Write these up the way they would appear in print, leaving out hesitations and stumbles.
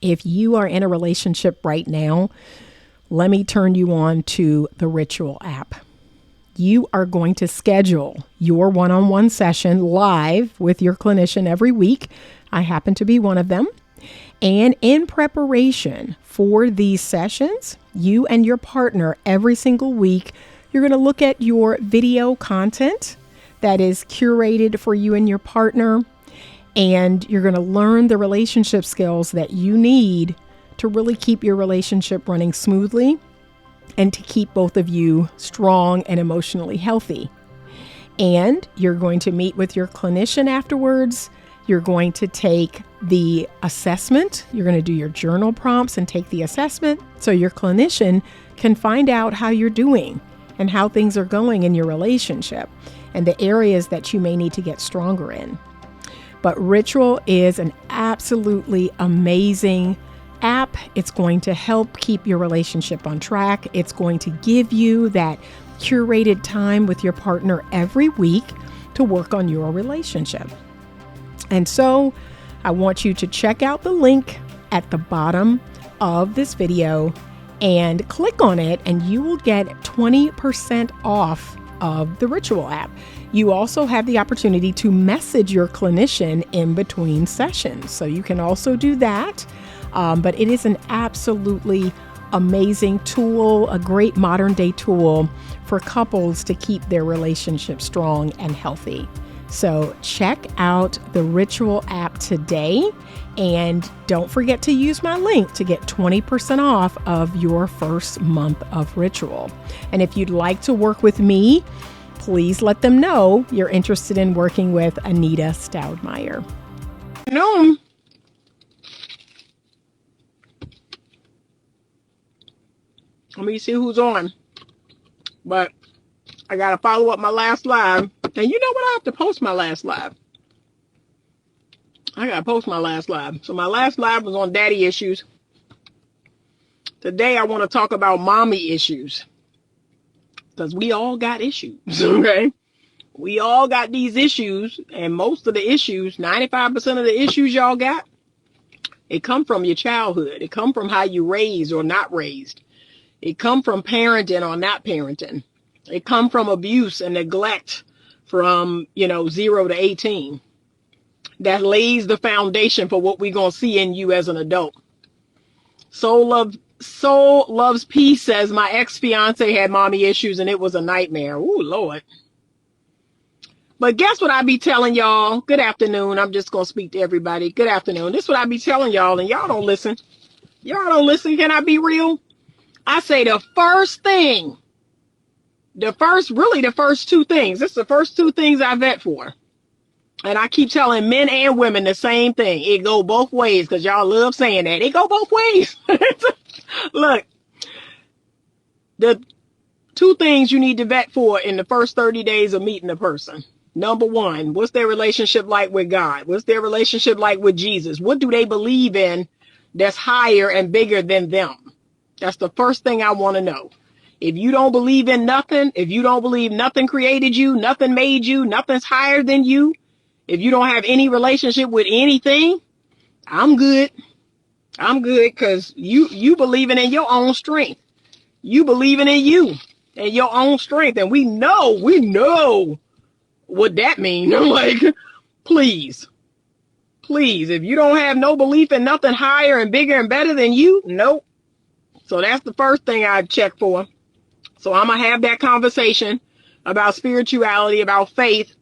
If you are in a relationship right now, let me turn you on to the Ritual app. You are going to schedule your one-on-one session live with your clinician every week. I happen to be one of them. And in preparation for these sessions, you and your partner every single week, you're going to look at your video content that is curated for you and your partner. And you're going to learn the relationship skills that you need to really keep your relationship running smoothly and to keep both of you strong and emotionally healthy. And you're going to meet with your clinician afterwards. You're going to take the assessment. You're going to do your journal prompts and take the assessment so your clinician can find out how you're doing and how things are going in your relationship and the areas that you may need to get stronger in. But Ritual is an absolutely amazing app. It's going to help keep your relationship on track. It's going to give you that curated time with your partner every week to work on your relationship. And so I want you to check out the link at the bottom of this video and click on it, and you will get 20% off of the Ritual app. You also have the opportunity to message your clinician in between sessions. So you can also do that. But it is an absolutely amazing tool, a great modern day tool for couples to keep their relationship strong and healthy. So check out the Ritual app today, and don't forget to use my link to get 20% off of your first month of Ritual. And if you'd like to work with me, please let them know you're interested in working with Anita Stoudmire. No. Let me see who's on. But I got to follow up my last live. And you know what? I have to post my last live. I got to post my last live. So my last live was on daddy issues. Today I want to talk about mommy issues. Because we all got issues, okay? We all got these issues. And most of the issues, 95% of the issues y'all got, it come from your childhood. It come from how you raised or not raised. It come from parenting or not parenting. It come from abuse and neglect from, 0 to 18. That lays the foundation for what we're going to see in you as an adult. Soul Loves Peace says, my ex-fiance had mommy issues and it was a nightmare. Ooh, Lord. But guess what I be telling y'all? Good afternoon. I'm just going to speak to everybody. Good afternoon. This is what I be telling y'all, and y'all don't listen. Y'all don't listen. Can I be real? I say the first thing, the first two things. This is the first two things I vet for. And I keep telling men and women the same thing. It go both ways because y'all love saying that. It go both ways. Look, the two things you need to vet for in the first 30 days of meeting a person. Number one, what's their relationship like with God? What's their relationship like with Jesus? What do they believe in that's higher and bigger than them? That's the first thing I want to know. If you don't believe in nothing, if you don't believe nothing created you, nothing made you, nothing's higher than you, if you don't have any relationship with anything, I'm good. I'm good because you believing in your own strength. You believing in you and your own strength. And we know what that means. Like, please, if you don't have no belief in nothing higher and bigger and better than you, nope. So that's the first thing I check for. So I'm going to have that conversation about spirituality, about faith,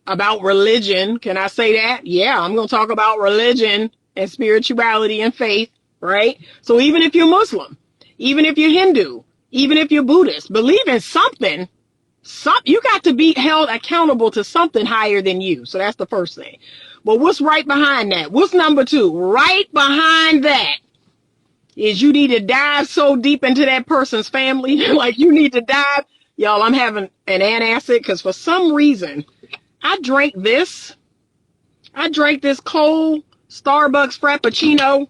about religion. Can I say that? Yeah, I'm going to talk about religion and spirituality and faith, right? So even if you're Muslim, even if you're Hindu, even if you're Buddhist, believe in something, you got to be held accountable to something higher than you. So that's the first thing. But what's right behind that? What's number two? Right behind that is you need to dive so deep into that person's family. Like you need to dive. Y'all, I'm having an antacid because for some reason I drank this cold Starbucks Frappuccino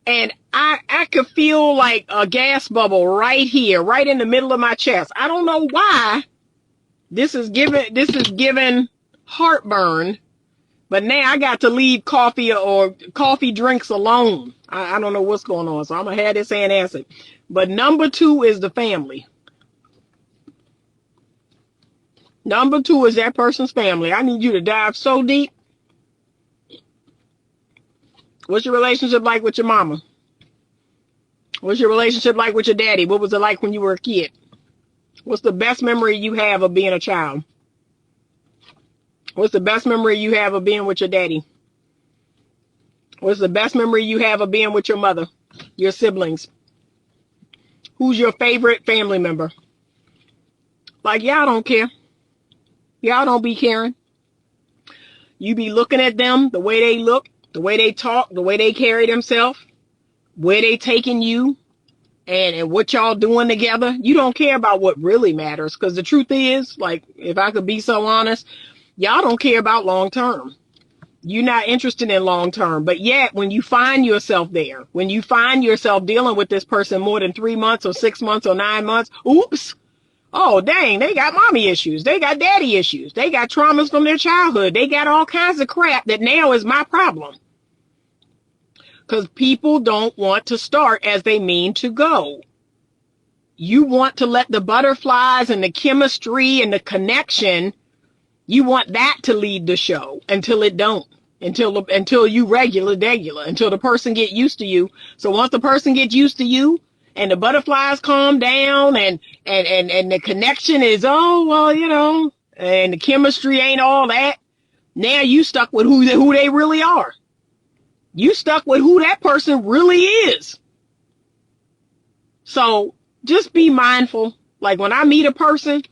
and I could feel like a gas bubble right here, right in the middle of my chest. I don't know why this is giving heartburn, but now I got to leave coffee or coffee drinks alone. I don't know what's going on, so I'm going to have this and answer. But number 2 is the family. Number 2 is that person's family. I need you to dive so deep. What's your relationship like with your mama? What's your relationship like with your daddy? What was it like when you were a kid? What's the best memory you have of being a child? What's the best memory you have of being with your daddy? What's the best memory you have of being with your mother, your siblings? Who's your favorite family member? Like, y'all don't care. Y'all don't be caring. You be looking at them, the way they look, the way they talk, the way they carry themselves, where they taking you, and what y'all doing together. You don't care about what really matters, because the truth is, like, if I could be so honest, y'all don't care about long term. You're not interested in long term. But yet, when you find yourself there, when you find yourself dealing with this person more than 3 months or 6 months or 9 months, oops. Oh, dang, they got mommy issues. They got daddy issues. They got traumas from their childhood. They got all kinds of crap that now is my problem. Because people don't want to start as they mean to go. You want to let the butterflies and the chemistry and the connection, you want that to lead the show until it don't. Until you regular, until the person get used to you. So once the person gets used to you and the butterflies calm down and the connection is, oh, well, you know, and the chemistry ain't all that, now you stuck with who they really are. You stuck with who that person really is. So just be mindful. Like when I meet a person,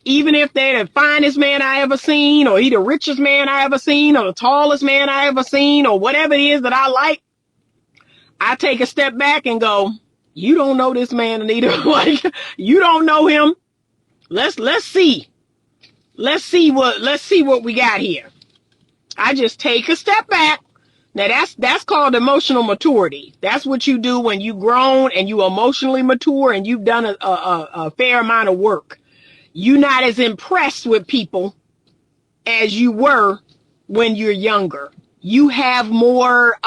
even if they're the finest man I ever seen, or he the richest man I ever seen, or the tallest man I ever seen, or whatever it is that I like, I take a step back and go, you don't know this man, Anita. Like, you don't know him. Let's see. Let's see what we got here. I just take a step back. Now that's called emotional maturity. That's what you do when you grown and you emotionally mature and you've done a fair amount of work. You're not as impressed with people as you were when you're younger. You have more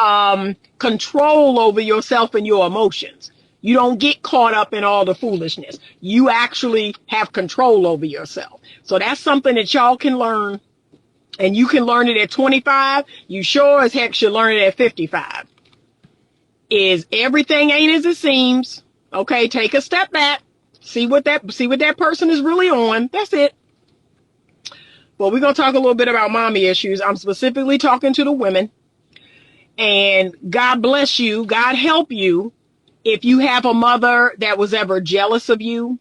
control over yourself and your emotions. You don't get caught up in all the foolishness. You actually have control over yourself. So that's something that y'all can learn. And you can learn it at 25. You sure as heck should learn it at 55. Is everything ain't as it seems. Okay, take a step back. See what that person is really on. That's it. Well, we're going to talk a little bit about mommy issues. I'm specifically talking to the women. And God bless you. God help you if you have a mother that was ever jealous of you.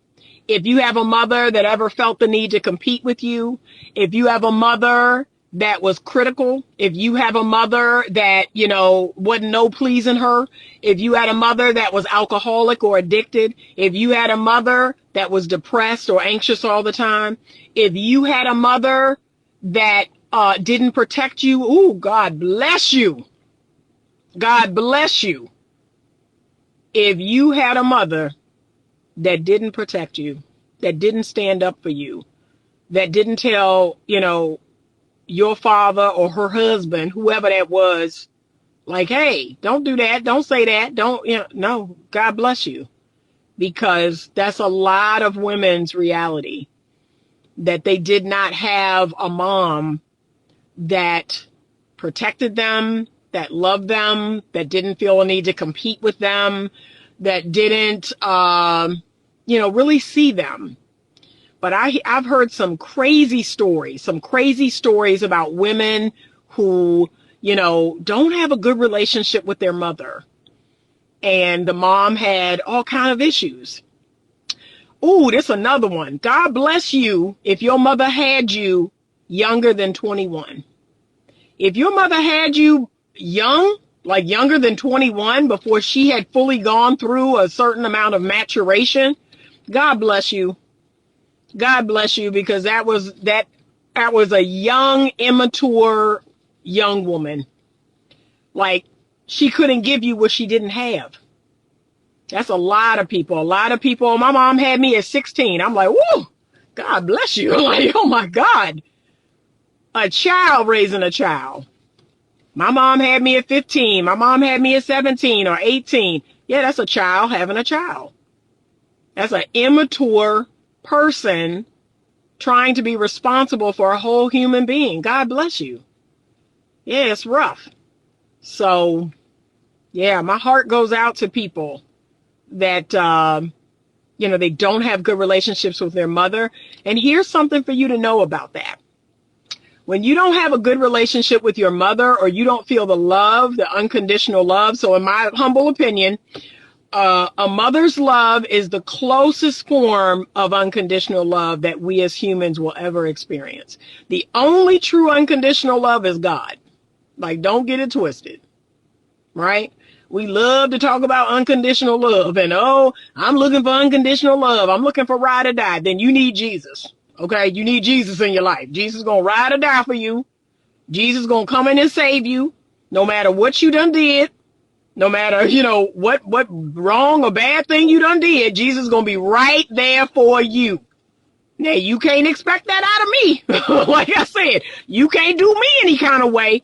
If you have a mother that ever felt the need to compete with you. If you have a mother that was critical. If you have a mother that, you know, wasn't no pleasing her. If you had a mother that was alcoholic or addicted. If you had a mother that was depressed or anxious all the time. If you had a mother that didn't protect you. Ooh, God bless you. God bless you. If you had a mother that didn't protect you, that didn't stand up for you, that didn't tell, you know, your father or her husband, whoever that was, like, hey, don't do that. Don't say that. Don't, you know, no, God bless you. Because that's a lot of women's reality, that they did not have a mom that protected them, that loved them, that didn't feel a need to compete with them, that didn't, really see them. But I've heard some crazy stories about women who, you know, don't have a good relationship with their mother. And the mom had all kind of issues. Ooh, this another one. God bless you if your mother had you younger than 21. If your mother had you young, like younger than 21, before she had fully gone through a certain amount of maturation, God bless you. God bless you, because that was a young, immature young woman. Like, she couldn't give you what she didn't have. That's a lot of people. My mom had me at 16. I'm like, whoa, God bless you. Like, oh my God. A child raising a child. My mom had me at 15. My mom had me at 17 or 18. Yeah, that's a child having a child. That's an immature person trying to be responsible for a whole human being. God bless you. Yeah, it's rough. So, yeah, my heart goes out to people that, they don't have good relationships with their mother. And here's something for you to know about that. When you don't have a good relationship with your mother, or you don't feel the love, the unconditional love. So in my humble opinion, a mother's love is the closest form of unconditional love that we as humans will ever experience. The only true unconditional love is God. Like, don't get it twisted, right? We love to talk about unconditional love and, oh, I'm looking for unconditional love. I'm looking for ride or die. Then you need Jesus. Okay. You need Jesus in your life. Jesus is going to ride or die for you. Jesus is going to come in and save you no matter what you done did. No matter, what wrong or bad thing you done did, Jesus is going to be right there for you. Now, you can't expect that out of me. Like I said, you can't do me any kind of way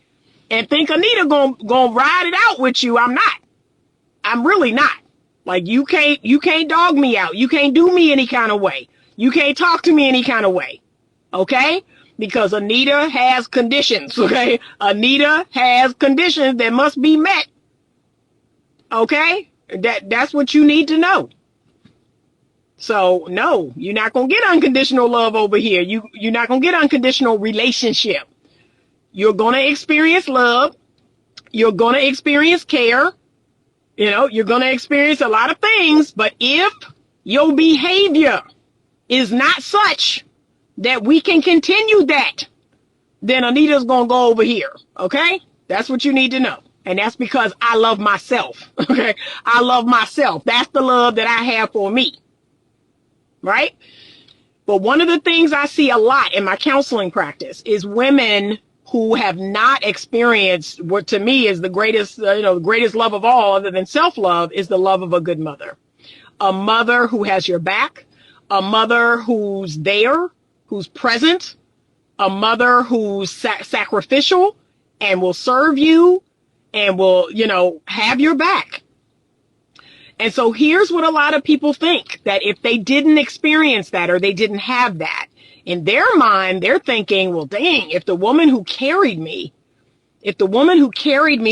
and think Anita gonna ride it out with you. I'm not. I'm really not. Like, you can't dog me out. You can't do me any kind of way. You can't talk to me any kind of way. Okay? Because Anita has conditions. Okay? Anita has conditions that must be met. Okay? That's what you need to know. So, no, you're not going to get unconditional love over here. You're not going to get unconditional relationship. You're going to experience love. You're going to experience care. You're going to experience a lot of things. But if your behavior is not such that we can continue that, then Anita's going to go over here. Okay? That's what you need to know. And that's because I love myself. Okay? I love myself. That's the love that I have for me. Right? But one of the things I see a lot in my counseling practice is women who have not experienced what to me is the greatest, greatest love of all, other than self-love, is the love of a good mother. A mother who has your back, a mother who's there, who's present, a mother who's sacrificial and will serve you and will, have your back. And so here's what a lot of people think, that if they didn't experience that or they didn't have that, in their mind, they're thinking, well, dang, if the woman who carried me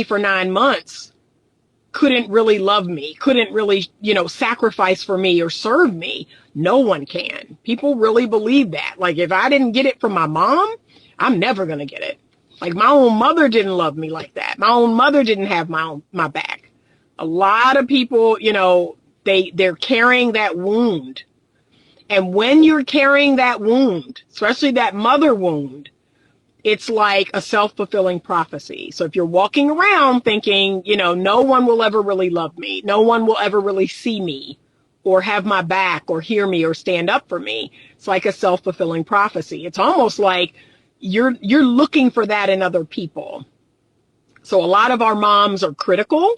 for 9 months couldn't really love me, couldn't really, sacrifice for me or serve me, no one can. People really believe that. Like, if I didn't get it from my mom, I'm never going to get it. Like, my own mother didn't love me like that. My own mother didn't have my back. A lot of people, they're carrying that wound. And when you're carrying that wound, especially that mother wound, it's like a self-fulfilling prophecy. So if you're walking around thinking, no one will ever really love me, no one will ever really see me or have my back or hear me or stand up for me, it's like a self-fulfilling prophecy. It's almost like you're looking for that in other people. So a lot of our moms are critical.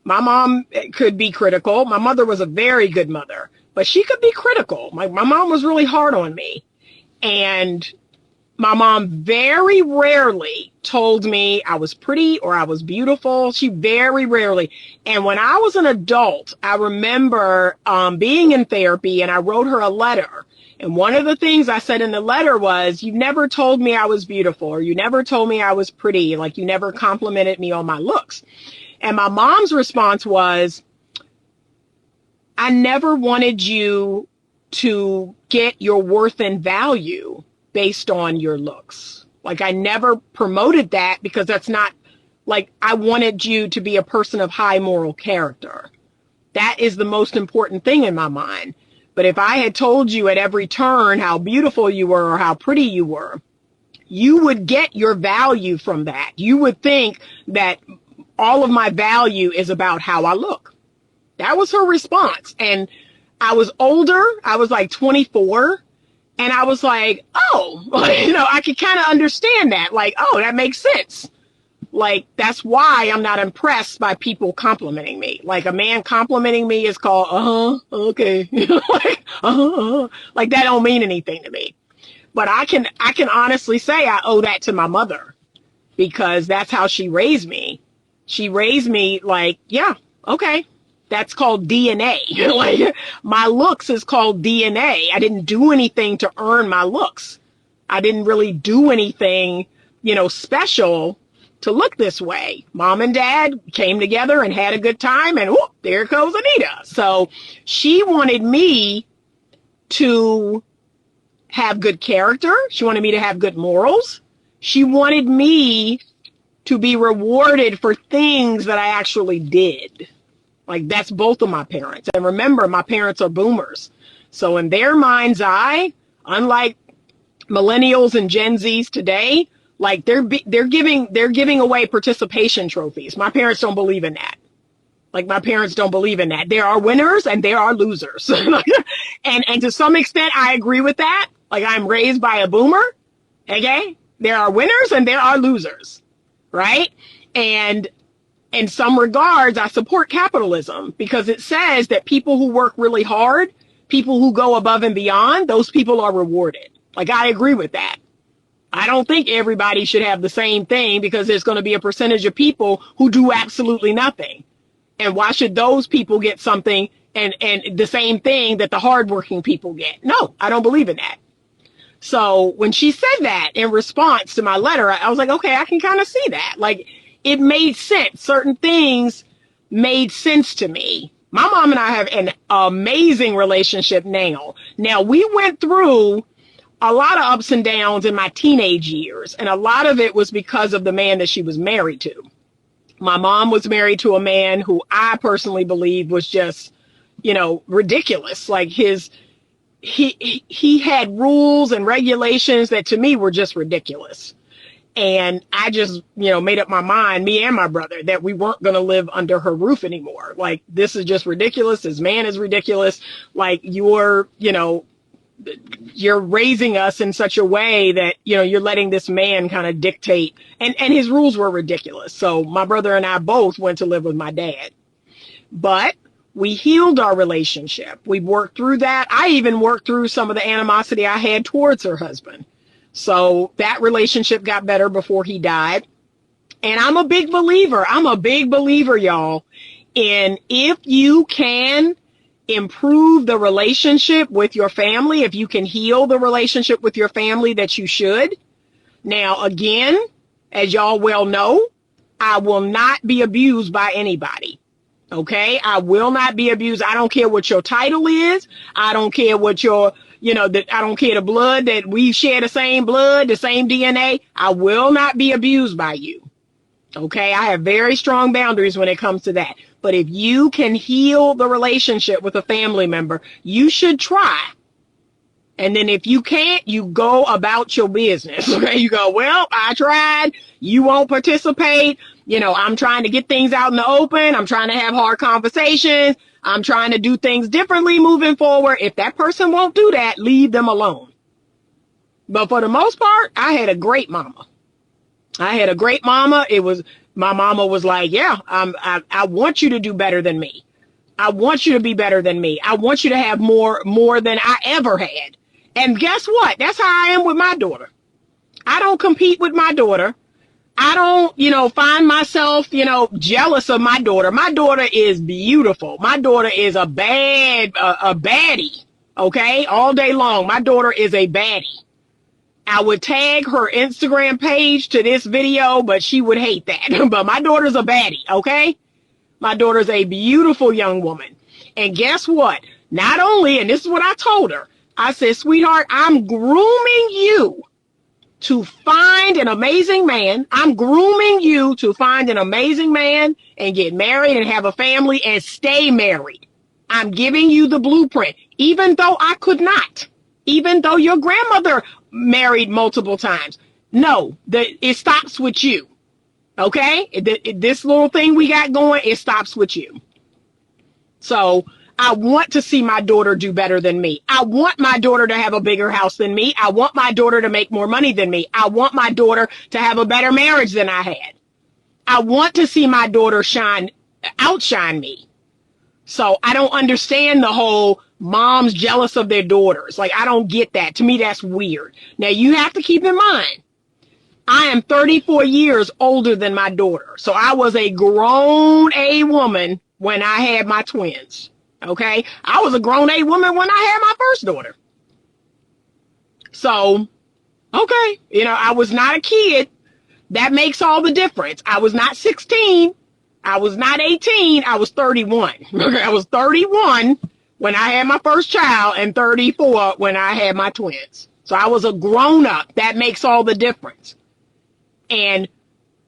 My mom could be critical. My mother was a very good mother, but she could be critical. My mom was really hard on me. And my mom very rarely told me I was pretty or I was beautiful. She very rarely. And when I was an adult, I remember being in therapy, and I wrote her a letter. And one of the things I said in the letter was, you never told me I was beautiful, or you never told me I was pretty. Like, you never complimented me on my looks. And my mom's response was, I never wanted you to get your worth and value based on your looks. Like, I never promoted that, because that's not, like, I wanted you to be a person of high moral character. That is the most important thing in my mind. But if I had told you at every turn how beautiful you were or how pretty you were, you would get your value from that. You would think that all of my value is about how I look. That was her response. And I was older. I was like 24. And I was like, oh, I could kind of understand that. Like, oh, that makes sense. Like, that's why I'm not impressed by people complimenting me. Like, a man complimenting me is called, okay. Like, like, that don't mean anything to me. But I can honestly say I owe that to my mother. because that's how she raised me. She raised me like, yeah, okay. That's called DNA. Like, my looks is called DNA. I didn't do anything to earn my looks. I didn't really do anything, special to look this way. Mom and dad came together and had a good time, and whoop, there goes Anita. So she wanted me to have good character. She wanted me to have good morals. She wanted me to be rewarded for things that I actually did. Like, that's both of my parents. And remember, my parents are boomers. So in their mind's eye, unlike millennials and Gen Zs today, like they're giving away participation trophies. My parents don't believe in that. Like, my parents don't believe in that. There are winners and there are losers. and to some extent, I agree with that. Like, I'm raised by a boomer. Okay? There are winners and there are losers. Right? And in some regards, I support capitalism because it says that people who work really hard, people who go above and beyond, those people are rewarded. Like, I agree with that. I don't think everybody should have the same thing because there's going to be a percentage of people who do absolutely nothing. And why should those people get something and the same thing that the hardworking people get? No, I don't believe in that. So when she said that in response to my letter, I was like, okay, I can kind of see that. Like, it made sense. Certain things made sense to me. My mom and I have an amazing relationship now. Now, we went through a lot of ups and downs in my teenage years, and a lot of it was because of the man that she was married to. My mom was married to a man who I personally believe was just, ridiculous. Like, he had rules and regulations that to me were just ridiculous. And I just, made up my mind, me and my brother, that we weren't going to live under her roof anymore. Like, this is just ridiculous. This man is ridiculous. Like, you're raising us in such a way that, you're letting this man kind of dictate. And his rules were ridiculous. So my brother and I both went to live with my dad. But we healed our relationship. We worked through that. I even worked through some of the animosity I had towards her husband. So that relationship got better before he died. And I'm a big believer, y'all, in if you can improve the relationship with your family, if you can heal the relationship with your family, that you should. Now, again, as y'all well know, I will not be abused by anybody. Okay? I will not be abused. I don't care what your title is. I don't care what your, I don't care the blood that we share, the same blood, the same DNA. I will not be abused by you. Okay? I have very strong boundaries when it comes to that. But if you can heal the relationship with a family member, you should try. And then if you can't, you go about your business. Okay? You go, well, I tried. You won't participate. I'm trying to get things out in the open. I'm trying to have hard conversations. I'm trying to do things differently moving forward. If that person won't do that, leave them alone. But for the most part, I had a great mama. My mama was like, yeah, I want you to do better than me. I want you to be better than me. I want you to have more than I ever had. And guess what? That's how I am with my daughter. I don't compete with my daughter. I don't, find myself, jealous of my daughter. My daughter is beautiful. My daughter is a baddie. Okay? All day long. My daughter is a baddie. I would tag her Instagram page to this video, but she would hate that. But my daughter's a baddie, okay? My daughter's a beautiful young woman. And guess what? Not only, and this is what I told her, I said, sweetheart, I'm grooming you to find an amazing man. I'm grooming you to find an amazing man and get married and have a family and stay married. I'm giving you the blueprint, even though I could not. Even though your grandmother married multiple times. No, it stops with you. Okay? This little thing we got going, it stops with you. So I want to see my daughter do better than me. I want my daughter to have a bigger house than me. I want my daughter to make more money than me. I want my daughter to have a better marriage than I had. I want to see my daughter outshine me. So I don't understand the whole moms jealous of their daughters. Like, I don't get that. To me, that's weird. Now, you have to keep in mind, I am 34 years older than my daughter. So I was a grown A woman when I had my twins. Okay. I was a grown A woman when I had my first daughter. So, okay. I was not a kid. That makes all the difference. I was not 16. I was not 18. I was 31. Okay. I was 31 when I had my first child and 34 when I had my twins. So I was a grown up. That makes all the difference. And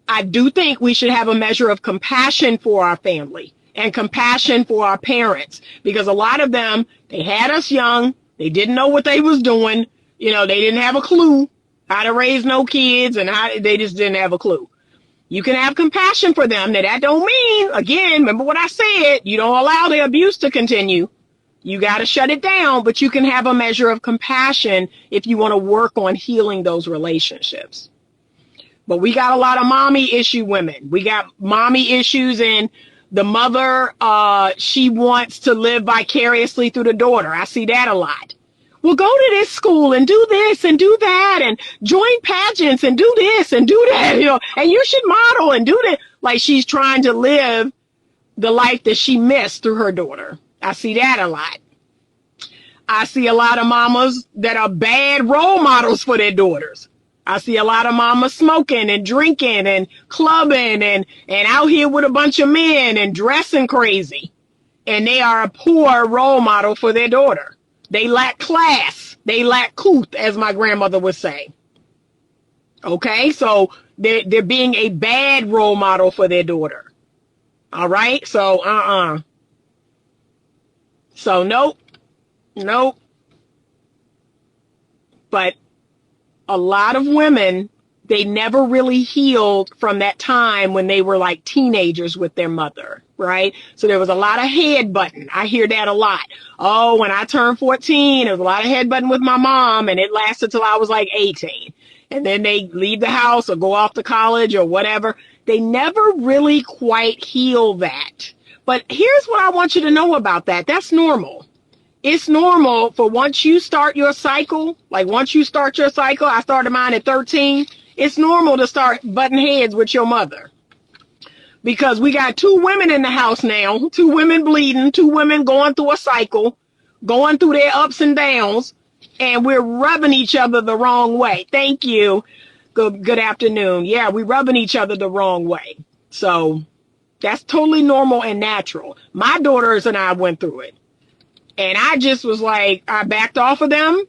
I do think we should have a measure of compassion for our family and compassion for our parents, because a lot of them, they had us young. They didn't know what they was doing. They didn't have a clue how to raise no kids, and they just didn't have a clue. You can have compassion for them. Now, that don't mean, again, remember what I said, you don't allow the abuse to continue. You got to shut it down, but you can have a measure of compassion if you want to work on healing those relationships. But we got a lot of mommy issue women. We got mommy issues, and the mother, she wants to live vicariously through the daughter. I see that a lot. Well, go to this school and do this and do that and join pageants and do this and do that, and you should model and do that. Like she's trying to live the life that she missed through her daughter. I see that a lot. I see a lot of mamas that are bad role models for their daughters. I see a lot of mamas smoking and drinking and clubbing and out here with a bunch of men and dressing crazy. And they are a poor role model for their daughter. They lack class. They lack couth, as my grandmother would say. Okay, so they're being a bad role model for their daughter. All right, so So nope. But a lot of women, they never really healed from that time when they were like teenagers with their mother, right? So there was a lot of headbutting. I hear that a lot. Oh, when I turned 14, there was a lot of headbutting with my mom, and it lasted till I was like 18. And then they leave the house or go off to college or whatever. They never really quite heal that. But here's what I want you to know about that. That's normal. It's normal for once you start your cycle, I started mine at 13. It's normal to start butting heads with your mother, because we got two women in the house now, two women bleeding, two women going through a cycle, going through their ups and downs, and we're rubbing each other the wrong way. Thank you. Good afternoon. Yeah, we're rubbing each other the wrong way. So that's totally normal and natural. My daughters and I went through it. And I just was like, I backed off of them.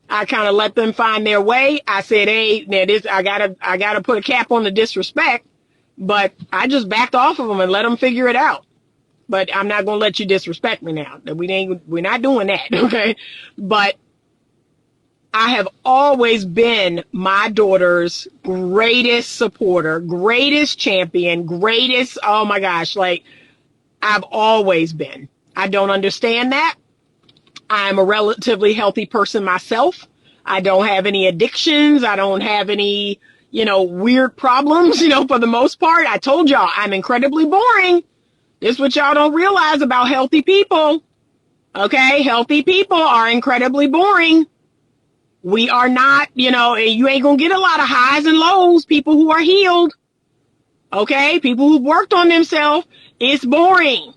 I kind of let them find their way. I said, hey, now I gotta put a cap on the disrespect, but I just backed off of them and let them figure it out. But I'm not going to let you disrespect me now. We're not doing that. Okay. But I have always been my daughter's greatest supporter, greatest champion, greatest. Oh my gosh. Like I've always been. I don't understand that. I'm a relatively healthy person myself. I don't have any addictions. I don't have any, weird problems, for the most part. I told y'all I'm incredibly boring. This is what y'all don't realize about healthy people. Okay. Healthy people are incredibly boring. We are not, you ain't going to get a lot of highs and lows. People who are healed. Okay. People who've worked on themselves. It's boring.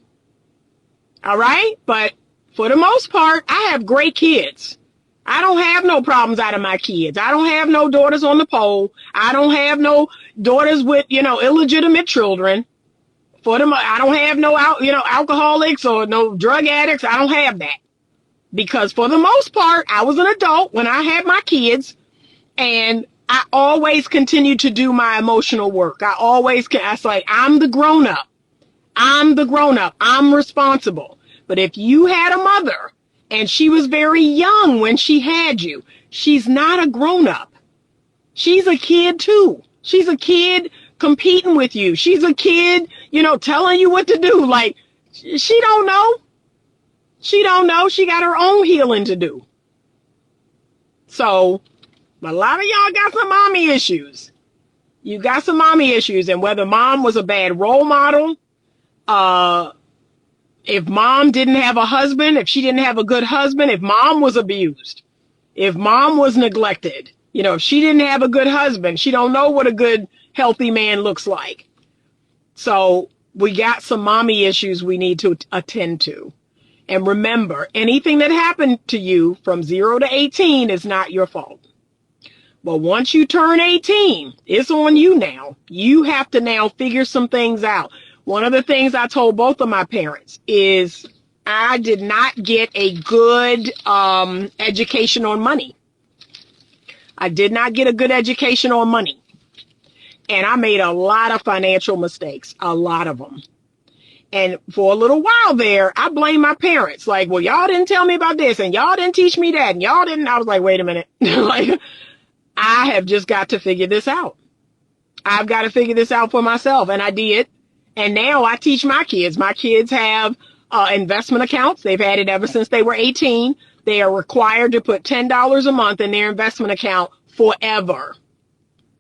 All right. But for the most part, I have great kids. I don't have no problems out of my kids. I don't have no daughters on the pole. I don't have no daughters with, illegitimate children. I don't have no, alcoholics or no drug addicts. I don't have that. Because for the most part, I was an adult when I had my kids, and I always continued to do my emotional work. I say, I'm the grown up. I'm responsible. But if you had a mother and she was very young when she had you, she's not a grown up. She's a kid too. She's a kid competing with you. She's a kid, telling you what to do. Like, she don't know. She don't know. She got her own healing to do. So a lot of y'all got some mommy issues. You got some mommy issues. And whether mom was a bad role model, if mom didn't have a husband, if she didn't have a good husband, if mom was abused, if mom was neglected, If she didn't have a good husband, she don't know what a good, healthy man looks like. So we got some mommy issues we need to attend to. And remember, anything that happened to you from 0 to 18 is not your fault. But once you turn 18, it's on you now. You have to now figure some things out. One of the things I told both of my parents is I did not get a good education on money. I did not get a good education on money. And I made a lot of financial mistakes, a lot of them. And for a little while there, I blamed my parents. Like, well, y'all didn't tell me about this and y'all didn't teach me that and y'all didn't. I was like, wait a minute. Like, I have just got to figure this out. I've got to figure this out for myself. And I did. And now I teach my kids. My kids have investment accounts. They've had it ever since they were 18. They are required to put $10 a month in their investment account forever.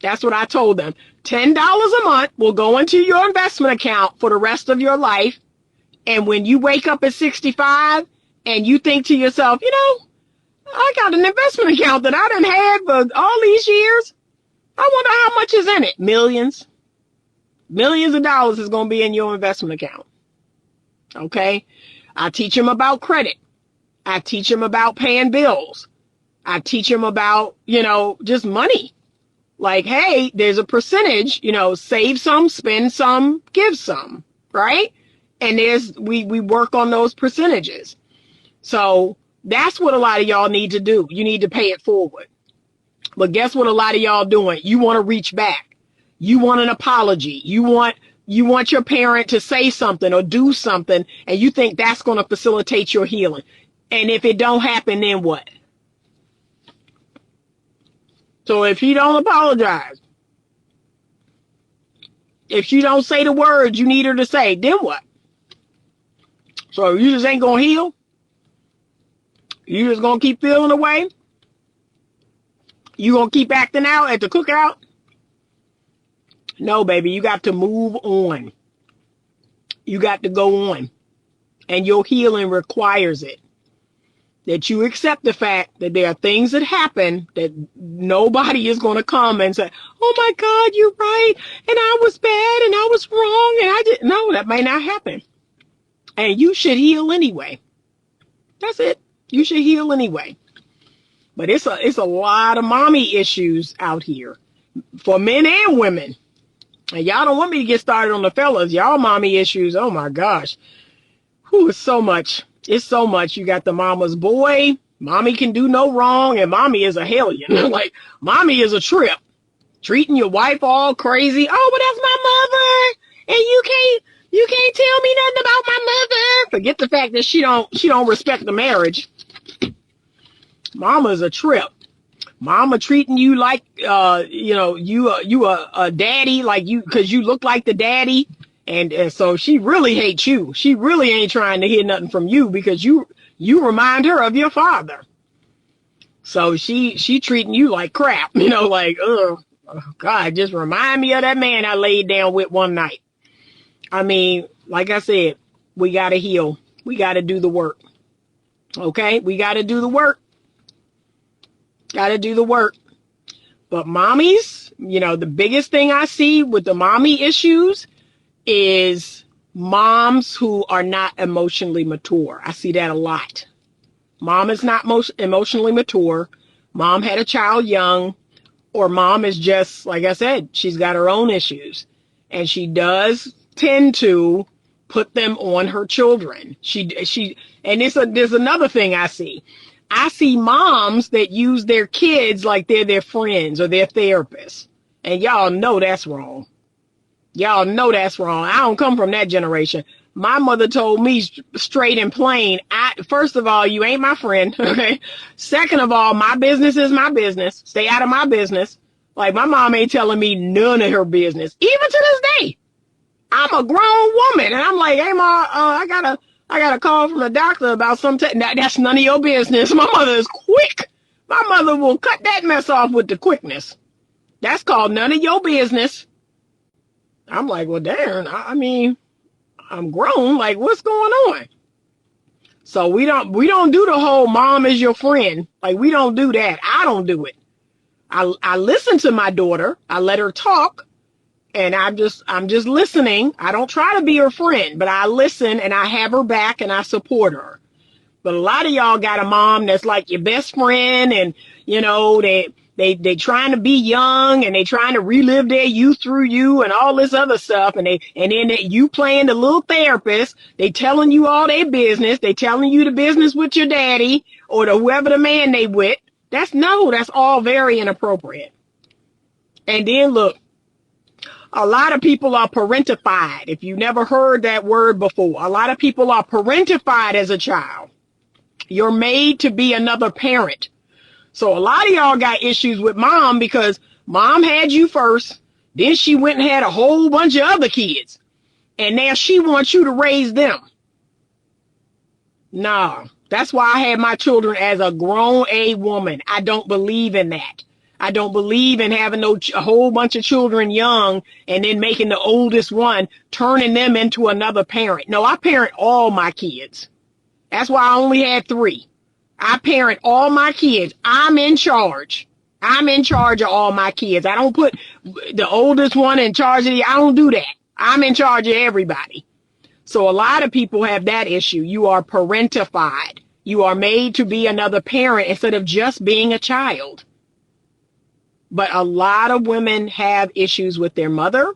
That's what I told them. $10 a month will go into your investment account for the rest of your life. And when you wake up at 65 and you think to yourself, I got an investment account that I done had for all these years. I wonder how much is in it. Millions. Millions of dollars is going to be in your investment account. Okay? I teach them about credit. I teach them about paying bills. I teach them about, just money. Like, hey, there's a percentage, save some, spend some, give some, right? And we work on those percentages. So that's what a lot of y'all need to do. You need to pay it forward. But guess what a lot of y'all doing? You want to reach back. You want an apology. You want your parent to say something or do something, and you think that's going to facilitate your healing. And if it don't happen, then what? So if you don't apologize, if she don't say the words you need her to say, then what? So you just ain't going to heal? You just going to keep feeling away? You going to keep acting out at the cookout? No, baby, you got to move on. You got to go on. And your healing requires it. That you accept the fact that there are things that happen that nobody is going to come and say, oh my God, you're right. And I was bad and I was wrong. And I didn't. No, that may not happen. And you should heal anyway. That's it. You should heal anyway. But it's a lot of mommy issues out here for men and women. And y'all don't want me to get started on the fellas. Y'all mommy issues. Oh my gosh. Whew, it's so much. It's so much. You got the mama's boy. Mommy can do no wrong. And mommy is a hellion. Like, mommy is a trip. Treating your wife all crazy. Oh, but that's my mother. And you can't tell me nothing about my mother. Forget the fact that she don't respect the marriage. Mama's a trip. Mama treating you like, you a daddy, like you, cause you look like the daddy. And so she really hates you. She really ain't trying to hear nothing from you because you remind her of your father. So she treating you like crap, like, oh God, just remind me of that man I laid down with one night. I mean, like I said, we got to heal. We got to do the work. Okay. We got to do the work. Got to do the work. But mommies, the biggest thing I see with the mommy issues is moms who are not emotionally mature. I see that a lot. Mom is not emotionally mature. Mom had a child young, or mom is just, like I said, she's got her own issues. And she does tend to put them on her children. And there's another thing I see. I see moms that use their kids like they're their friends or their therapists. And y'all know that's wrong. Y'all know that's wrong. I don't come from that generation. My mother told me straight and plain, first of all, you ain't my friend. Okay. Second of all, my business is my business. Stay out of my business. Like, my mom ain't telling me none of her business, even to this day. I'm a grown woman. And I'm like, hey, Ma, I got a call from the doctor about something. That's none of your business. My mother is quick. My mother will cut that mess off with the quickness. That's called none of your business. I'm like, well, darn, I mean, I'm grown. Like, what's going on? So we don't do the whole mom is your friend. Like, we don't do that. I don't do it. I listen to my daughter. I let her talk, and I'm just listening. I don't try to be her friend, but I listen and I have her back and I support her. But a lot of y'all got a mom that's like your best friend, and you know, they trying to be young and they trying to relive their youth through you and all this other stuff, and you playing the little therapist. They telling you all their business. They telling you the business with your daddy or the whoever the man they with. That's all very inappropriate. And then look, a lot of people are parentified. If you never heard that word before, a lot of people are parentified as a child. You're made to be another parent. So a lot of y'all got issues with mom because mom had you first. Then she went and had a whole bunch of other kids. And now she wants you to raise them. Nah, that's why I had my children as a grown woman. I don't believe in that. I don't believe in having a whole bunch of children young and then making the oldest one, turning them into another parent. No, I parent all my kids. That's why I only had 3. I parent all my kids. I'm in charge. I'm in charge of all my kids. I don't put the oldest one in charge of I don't do that. I'm in charge of everybody. So a lot of people have that issue. You are parentified. You are made to be another parent instead of just being a child. But a lot of women have issues with their mother.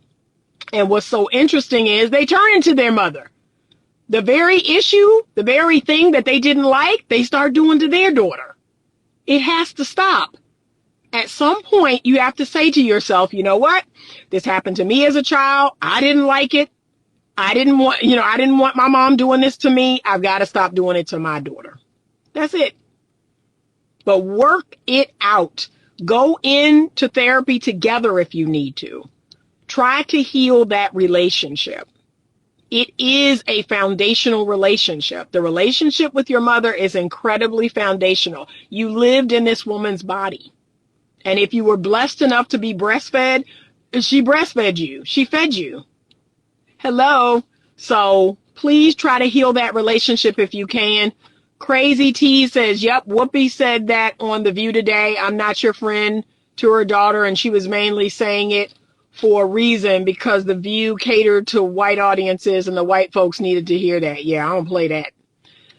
And what's so interesting is they turn into their mother. The very issue, the very thing that they didn't like, they start doing to their daughter. It has to stop. At some point, you have to say to yourself, you know what? This happened to me as a child. I didn't like it. I didn't want my mom doing this to me. I've got to stop doing it to my daughter. That's it. But work it out. Go into therapy together if you need to. Try to heal that relationship. It is a foundational relationship. The relationship with your mother is incredibly foundational. You lived in this woman's body. And if you were blessed enough to be breastfed, she breastfed you. She fed you. Hello. So please try to heal that relationship if you can. Crazy T says, yep, Whoopi said that on The View today. I'm not your friend, to her daughter. And she was mainly saying it for a reason, because The View catered to white audiences and the white folks needed to hear that. Yeah, I don't play that.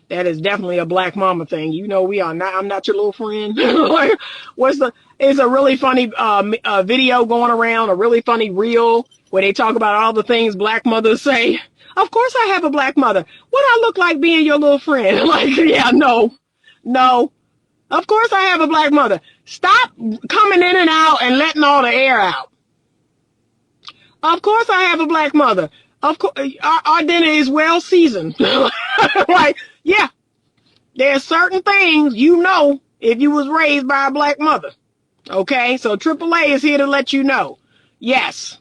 That is definitely a black mama thing. You know, I'm not your little friend. It's a really funny video going around, a really funny reel where they talk about all the things black mothers say. Of course I have a black mother. What I look like being your little friend? Like, yeah, no. Of course I have a black mother. Stop coming in and out and letting all the air out. Of course I have a black mother. Of course, our dinner is well seasoned. Like, yeah, there's certain things, if you was raised by a black mother. Okay, so AAA is here to let you know. Yes.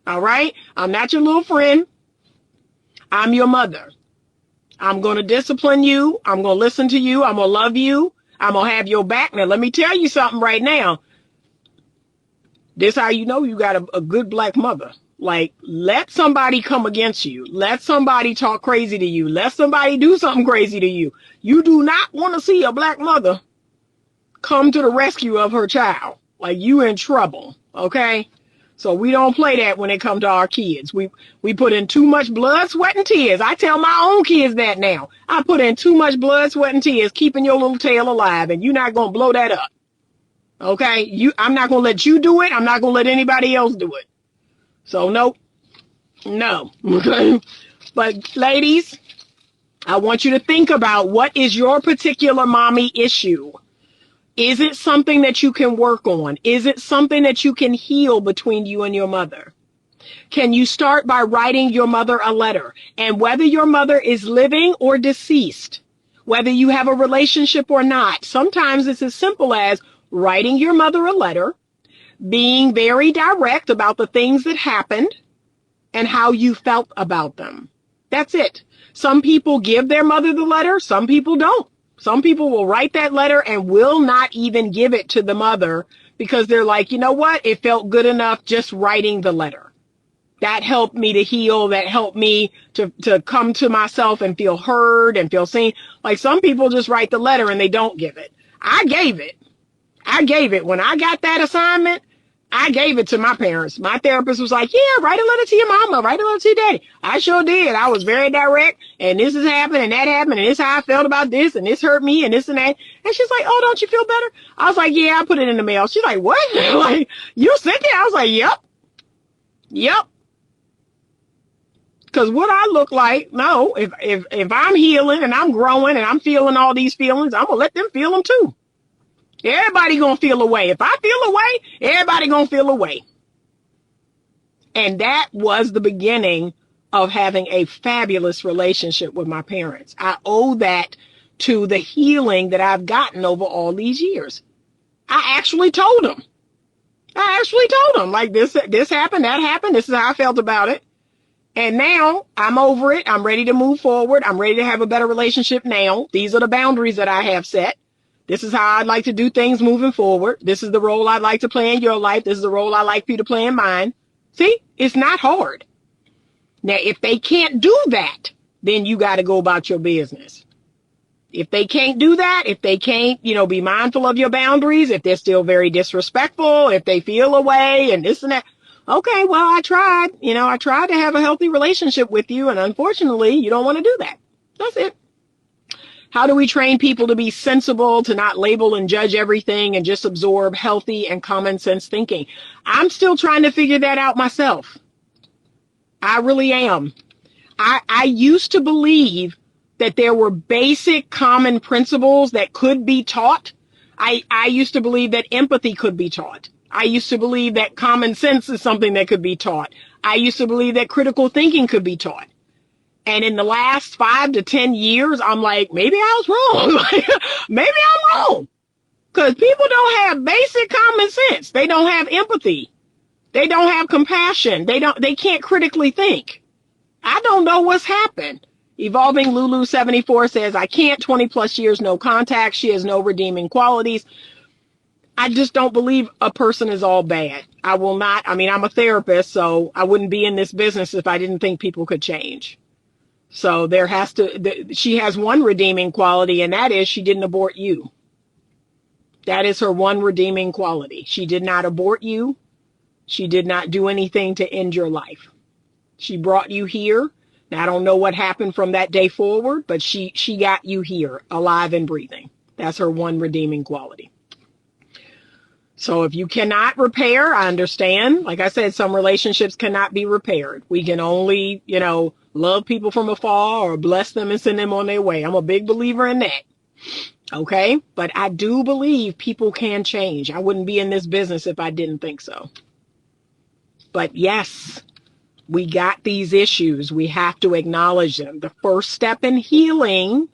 All right. I'm not your little friend. I'm your mother. I'm going to discipline you. I'm going to listen to you. I'm going to love you. I'm going to have your back. Now, let me tell you something right now. This how you know you got a good black mother. Like, let somebody come against you. Let somebody talk crazy to you. Let somebody do something crazy to you. You do not want to see a black mother come to the rescue of her child. Like, you in trouble, okay? So we don't play that when it comes to our kids. We put in too much blood, sweat, and tears. I tell my own kids that now. I put in too much blood, sweat, and tears, keeping your little tail alive, and you're not going to blow that up. Okay? I'm not going to let you do it. I'm not going to let anybody else do it. So, nope. No. Okay? But, ladies, I want you to think about, what is your particular mommy issue? Is it something that you can work on? Is it something that you can heal between you and your mother? Can you start by writing your mother a letter? And whether your mother is living or deceased, whether you have a relationship or not, sometimes it's as simple as writing your mother a letter, being very direct about the things that happened and how you felt about them. That's it. Some people give their mother the letter. Some people don't. Some people will write that letter and will not even give it to the mother because they're like, you know what? It felt good enough just writing the letter. That helped me to heal. That helped me to come to myself and feel heard and feel seen. Like, some people just write the letter and they don't give it. I gave it. I gave it. When I got that assignment, I gave it to my parents. My therapist was like, yeah, write a letter to your mama, write a letter to your daddy. I sure did. I was very direct, and this has happened, and that happened, and this is how I felt about this, and this hurt me, and this and that. And she's like, oh, don't you feel better? I was like, yeah, I put it in the mail. She's like, what? Like, you sent it? I was like, yep. Because what I look like, no, if I'm healing and I'm growing and I'm feeling all these feelings, I'm going to let them feel them too. Everybody going to feel a way. If I feel a way, everybody going to feel a way. And that was the beginning of having a fabulous relationship with my parents. I owe that to the healing that I've gotten over all these years. I actually told them. Like, this happened, that happened. This is how I felt about it. And now I'm over it. I'm ready to move forward. I'm ready to have a better relationship now. These are the boundaries that I have set. This is how I'd like to do things moving forward. This is the role I'd like to play in your life. This is the role I'd like for you to play in mine. See, it's not hard. Now, if they can't do that, then you got to go about your business. If they can't do that, if they can't, be mindful of your boundaries, if they're still very disrespectful, if they feel away and this and that, okay, well, I tried. I tried to have a healthy relationship with you, and unfortunately, you don't want to do that. That's it. How do we train people to be sensible, to not label and judge everything and just absorb healthy and common sense thinking? I'm still trying to figure that out myself. I really am. I used to believe that there were basic common principles that could be taught. I used to believe that empathy could be taught. I used to believe that common sense is something that could be taught. I used to believe that critical thinking could be taught. And in the last 5 to 10 years, I'm like, maybe I was wrong. Maybe I'm wrong. Because people don't have basic common sense. They don't have empathy. They don't have compassion. They can't critically think. I don't know what's happened. Evolving Lulu 74 says, I can't, 20 plus years, no contact. She has no redeeming qualities. I just don't believe a person is all bad. I will not. I'm a therapist, so I wouldn't be in this business if I didn't think people could change. So she has one redeeming quality, and that is she didn't abort you. That is her one redeeming quality. She did not abort you. She did not do anything to end your life. She brought you here. Now, I don't know what happened from that day forward, but she got you here alive and breathing. That's her one redeeming quality. So if you cannot repair, I understand. Like I said, some relationships cannot be repaired. We can only, love people from afar or bless them and send them on their way. I'm a big believer in that. Okay. But I do believe people can change. I wouldn't be in this business if I didn't think so. But yes, we got these issues. We have to acknowledge them. The first step in healing,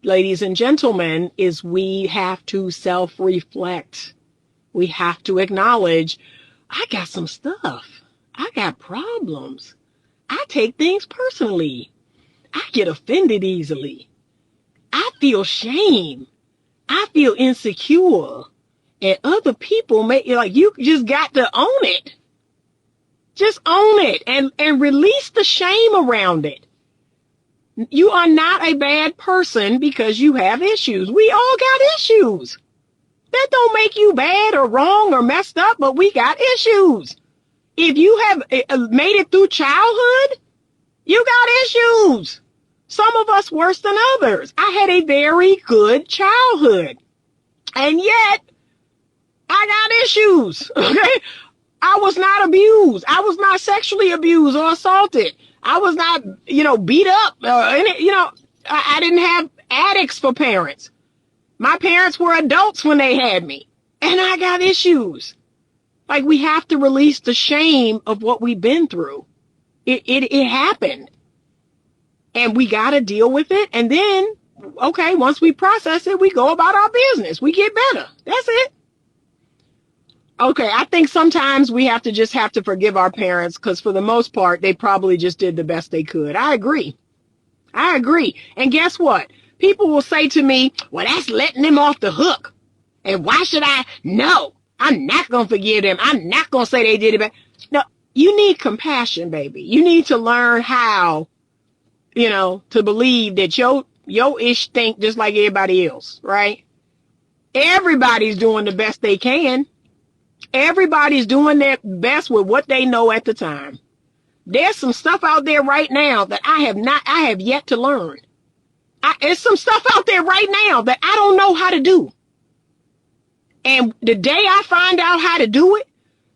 ladies and gentlemen, is we have to self-reflect. We have to acknowledge, I got some stuff. I got problems. I take things personally. I get offended easily. I feel shame. I feel insecure. And other people you just got to own it. Just own it and release the shame around it. You are not a bad person because you have issues. We all got issues. That don't make you bad or wrong or messed up, but we got issues. If you have made it through childhood, you got issues. Some of us worse than others. I had a very good childhood, and yet I got issues. Okay, I was not abused. I was not sexually abused or assaulted. I was not, beat up. I didn't have addicts for parents. My parents were adults when they had me, and I got issues. Like, we have to release the shame of what we've been through. It happened, and we got to deal with it. And then, okay, once we process it, we go about our business. We get better. That's it. Okay, I think sometimes we have to forgive our parents because for the most part, they probably just did the best they could. I agree. And guess what? People will say to me, well, that's letting them off the hook. And why should I? No, I'm not going to forgive them. I'm not going to say they did it bad. No, you need compassion, baby. You need to learn how, to believe that your ish think just like everybody else, right? Everybody's doing the best they can. Everybody's doing their best with what they know at the time. There's some stuff out there right now that I have yet to learn. There's some stuff out there right now that I don't know how to do. And the day I find out how to do it,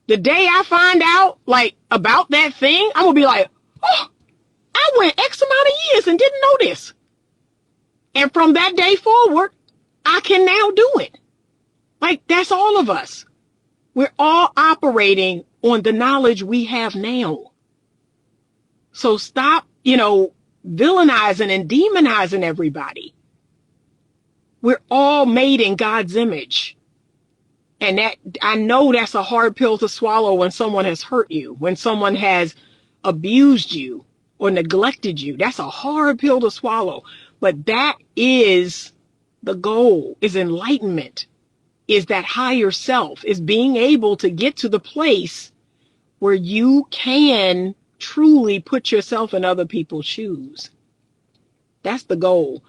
the day I find out like about that thing, I'm gonna be like, oh, I went X amount of years and didn't know this. And from that day forward, I can now do it. Like, that's all of us. We're all operating on the knowledge we have now. So stop, villainizing and demonizing everybody. We're all made in God's image. And that, I know that's a hard pill to swallow when someone has hurt you, when someone has abused you or neglected you. That's a hard pill to swallow. But that is the goal, is enlightenment, is that higher self, is being able to get to the place where you can truly put yourself in other people's shoes. That's the goal.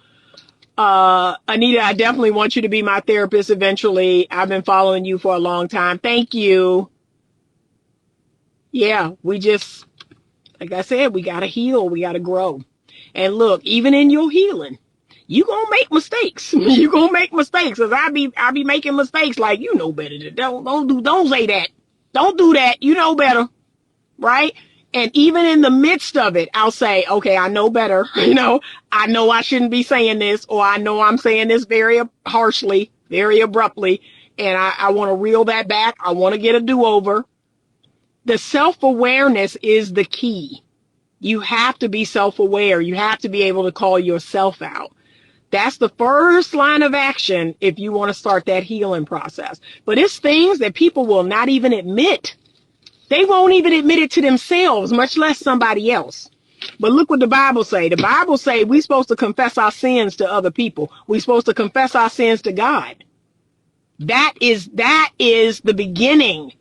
Anita, I definitely want you to be my therapist eventually. I've been following you for a long time. Thank you. Yeah, we just, like I said, we got to heal. We got to grow. And look, even in your healing, you gonna make mistakes. You gonna make mistakes. Cause I be making mistakes. Like, you know better. Don't say that. Don't do that. You know better. Right? And even in the midst of it, I'll say, okay, I know better. I know I shouldn't be saying this, or I know I'm saying this very harshly, very abruptly. And I want to reel that back. I want to get a do-over. The self-awareness is the key. You have to be self-aware. You have to be able to call yourself out. That's the first line of action if you want to start that healing process. But it's things that people will not even admit. They won't even admit it to themselves, much less somebody else. But look what the Bible say. The Bible say we're supposed to confess our sins to other people. We're supposed to confess our sins to God. That is the beginning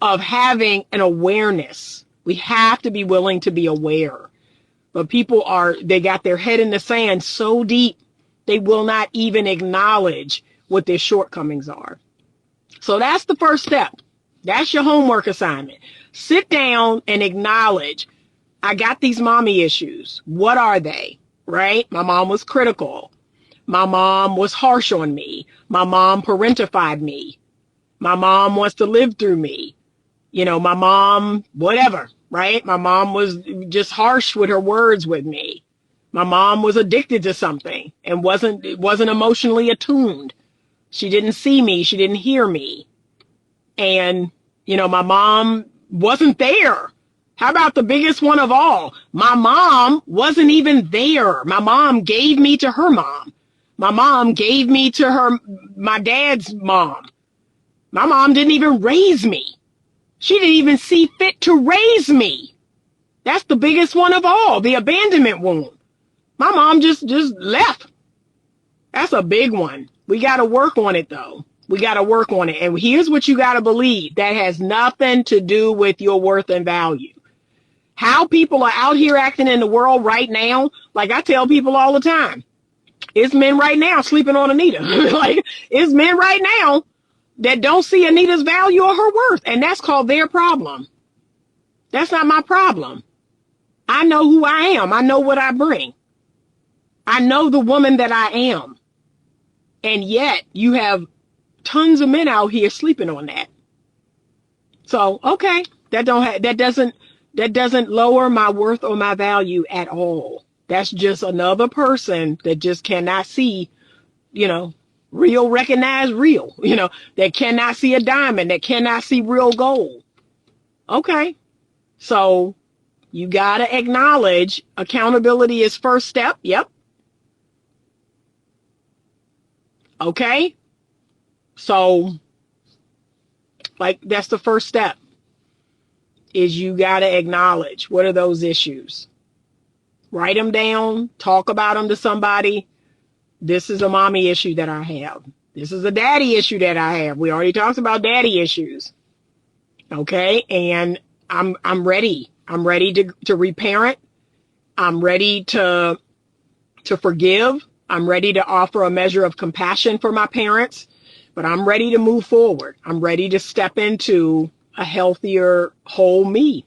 of having an awareness. We have to be willing to be aware. But people they got their head in the sand so deep, they will not even acknowledge what their shortcomings are. So that's the first step. That's your homework assignment. Sit down and acknowledge, I got these mommy issues. What are they? Right? My mom was critical. My mom was harsh on me. My mom parentified me. My mom wants to live through me. My mom, whatever, right? My mom was just harsh with her words with me. My mom was addicted to something and wasn't emotionally attuned. She didn't see me. She didn't hear me. And, my mom wasn't there. How about the biggest one of all? My mom wasn't even there. My mom gave me to her mom. My mom gave me to my dad's mom. My mom didn't even raise me. She didn't even see fit to raise me. That's the biggest one of all, the abandonment wound. My mom just left. That's a big one. We got to work on it, though. We got to work on it. And here's what you got to believe. That has nothing to do with your worth and value. How people are out here acting in the world right now, like I tell people all the time, it's men right now sleeping on Anita. Like, it's men right now that don't see Anita's value or her worth. And that's called their problem. That's not my problem. I know who I am. I know what I bring. I know the woman that I am. And yet you have tons of men out here sleeping on that. So, okay, that doesn't lower my worth or my value at all. That's just another person that just cannot see, real, recognize real, that cannot see a diamond, that cannot see real gold. Okay. So you got to acknowledge accountability is first step. Yep. Okay. So, like, that's the first step, is you got to acknowledge what are those issues. Write them down, talk about them to somebody. This is a mommy issue that I have. This is a daddy issue that I have. We already talked about daddy issues. Okay. And I'm ready. I'm ready to reparent. I'm ready to forgive. I'm ready to offer a measure of compassion for my parents. but I'm ready to move forward. I'm ready to step into a healthier whole me.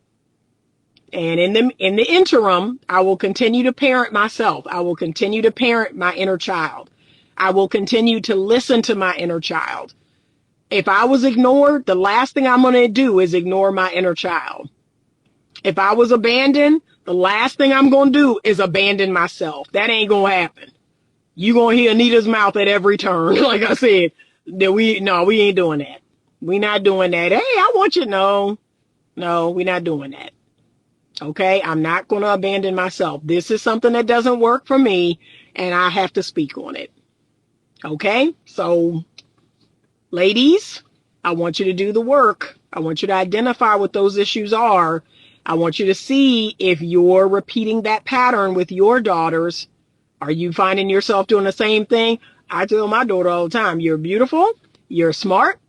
And in the interim, I will continue to parent myself. I will continue to parent my inner child. I will continue to listen to my inner child. If I was ignored, the last thing I'm going to do is ignore my inner child. If I was abandoned, the last thing I'm going to do is abandon myself. That ain't going to happen. You going to hear Anita's mouth at every turn. Like I said, that we ain't doing that. We not doing that. Hey, I want you. No, we're not doing that. Okay, I'm not going to abandon myself. This is something that doesn't work for me, and I have to speak on it. Okay, so ladies, I want you to do the work. I want you to identify what those issues are. I want you to see if you're repeating that pattern with your daughters. Are you finding yourself doing the same thing? I tell my daughter all the time, you're beautiful, you're smart.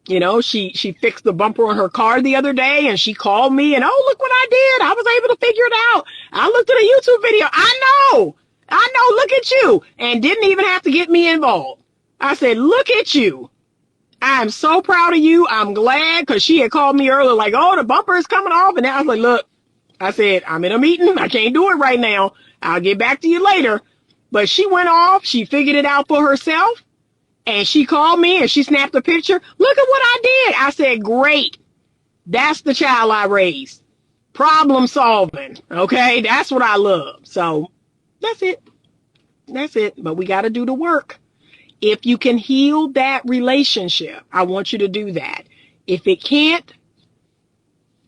You know, she fixed the bumper on her car the other day, and she called me and, oh, look what I did. I was able to figure it out. I looked at a YouTube video. I know, look at you. And didn't even have to get me involved. I said, look at you. I'm so proud of you. I'm glad, because she had called me earlier like, oh, the bumper is coming off. And I was like, look, I said, I'm in a meeting. I can't do it right now. I'll get back to you later. But she went off. She figured it out for herself. And she called me and she snapped a picture. Look at what I did. I said, great. That's the child I raised. Problem solving. Okay. That's what I love. So that's it. That's it. But we got to do the work. If you can heal that relationship, I want you to do that. If it can't,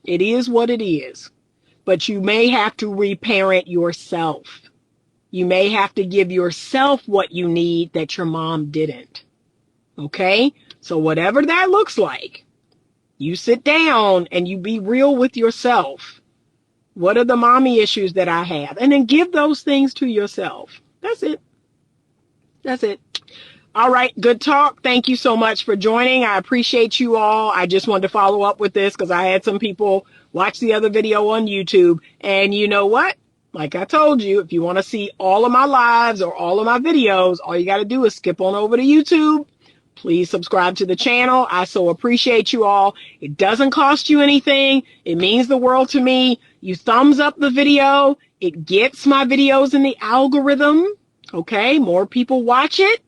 it is what it is. But you may have to reparent yourself. You may have to give yourself what you need that your mom didn't. Okay? So whatever that looks like, you sit down and you be real with yourself. What are the mommy issues that I have? And then give those things to yourself. That's it. That's it. All right. Good talk. Thank you so much for joining. I appreciate you all. I just wanted to follow up with this because I had some people watch the other video on YouTube. And you know what? Like I told you, if you want to see all of my lives or all of my videos, all you got to do is skip on over to YouTube. Please subscribe to the channel. I so appreciate you all. It doesn't cost you anything. It means the world to me. You thumbs up the video. It gets my videos in the algorithm. Okay, more people watch it.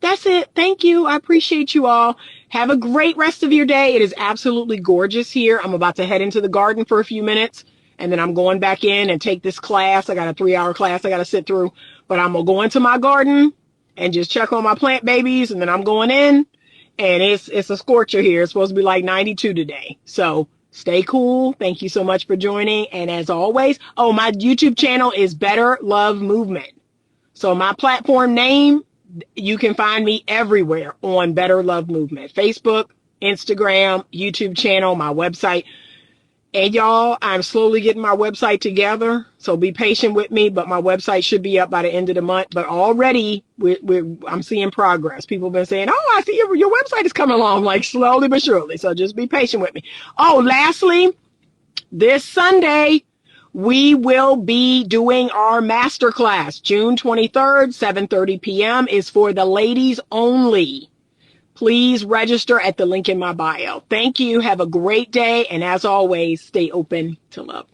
That's it. Thank you. I appreciate you all. Have a great rest of your day. It is absolutely gorgeous here. I'm about to head into the garden for a few minutes, and then I'm going back in and take this class. I got a 3-hour class I got to sit through, but I'm going to go into my garden and just check on my plant babies, and then I'm going in, and it's a scorcher here. It's supposed to be like 92 today. So stay cool. Thank you so much for joining. And as always, oh, my YouTube channel is Better Love Movement. So my platform name, you can find me everywhere on Better Love Movement. Facebook, Instagram, YouTube channel, my website. And y'all, I'm slowly getting my website together, so be patient with me, but my website should be up by the end of the month. But already, I'm seeing progress. People have been saying, oh, I see your website is coming along, like slowly but surely. So just be patient with me. Oh, lastly, this Sunday, we will be doing our masterclass. June 23rd, 7:30 p.m. is for the ladies only. Please register at the link in my bio. Thank you. Have a great day. And as always, stay open to love.